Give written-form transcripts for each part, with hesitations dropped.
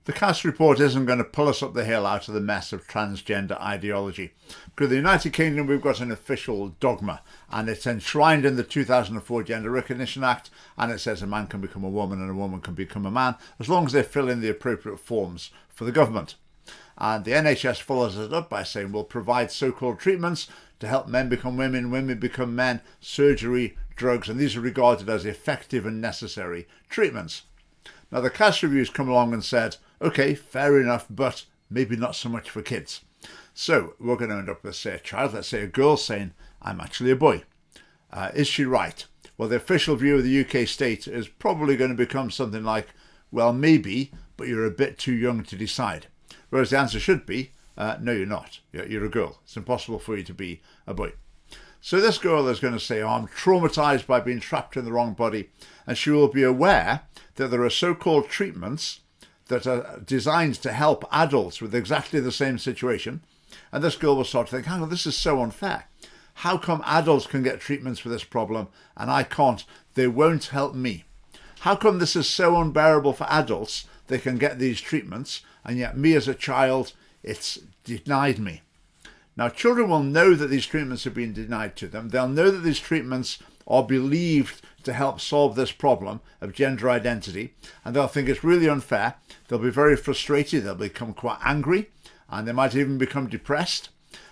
The Cass report isn't going to pull us up the hill out of the mess of transgender ideology. Because in the United Kingdom, we've got an official dogma, and it's enshrined in the 2004 Gender Recognition Act, and it says a man can become a woman and a woman can become a man, as long as they fill in the appropriate forms for the government. And the NHS follows it up by saying we'll provide so-called treatments to help men become women, women become men, surgery, drugs, and these are regarded as effective and necessary treatments. Now the Cass Review's come along and said, okay, fair enough, but maybe not so much for kids. So we're going to end up with, say, a child, let's say a girl, saying, I'm actually a boy. Is she right? Well, the official view of the UK state is probably going to become something like, well, maybe, but you're a bit too young to decide. Whereas the answer should be, no, you're not. You're a girl. It's impossible for you to be a boy. So this girl is going to say, oh, I'm traumatized by being trapped in the wrong body. And she will be aware that there are so-called treatments that are designed to help adults with exactly the same situation. And this girl will start to think, hang on, this is so unfair. How come adults can get treatments for this problem and I can't? They won't help me. How come this is so unbearable for adults, they can get these treatments, and yet me as a child, it's denied me? Now, children will know that these treatments have been denied to them. They'll know that these treatments are believed to help solve this problem of gender identity, and they'll think it's really unfair. They'll be very frustrated. They'll become quite angry, and they might even become depressed.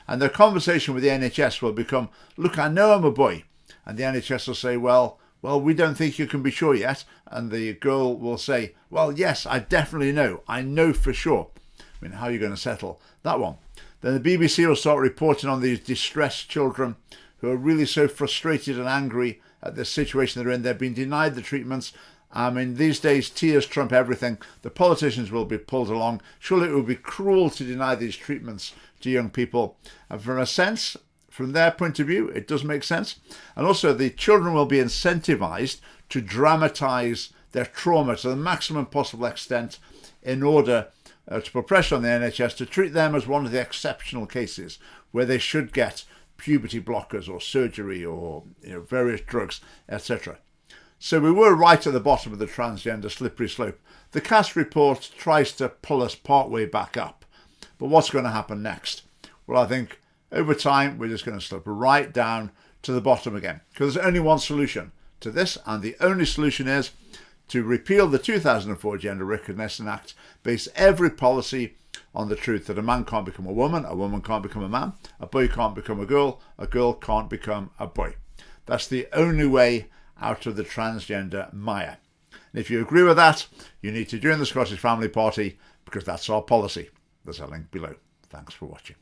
And their conversation with the NHS will become, look, I know I'm a boy. And the NHS will say, well, we don't think you can be sure yet. And the girl will say, well, yes, I definitely know. I know for sure. I mean, how are you going to settle that one? Then the BBC will start reporting on these distressed children who are really so frustrated and angry at the situation they're in. They've been denied the treatments. I mean, these days, tears trump everything. The politicians will be pulled along. Surely it would be cruel to deny these treatments to young people. And from their point of view, it does make sense. And also, the children will be incentivized to dramatise their trauma to the maximum possible extent in order to put pressure on the NHS to treat them as one of the exceptional cases where they should get puberty blockers or surgery or various drugs, etc. So we were right at the bottom of the transgender slippery slope. The Cass report tries to pull us partway back up. But what's going to happen next? Well, I think over time we're just going to slip right down to the bottom again, because there's only one solution to this, and the only solution is to repeal the 2004 Gender Recognition Act, base every policy on the truth that a man can't become a woman can't become a man, a boy can't become a girl can't become a boy. That's the only way out of the transgender mire. And if you agree with that, you need to join the Scottish Family Party, because that's our policy. There's a link below. Thanks for watching.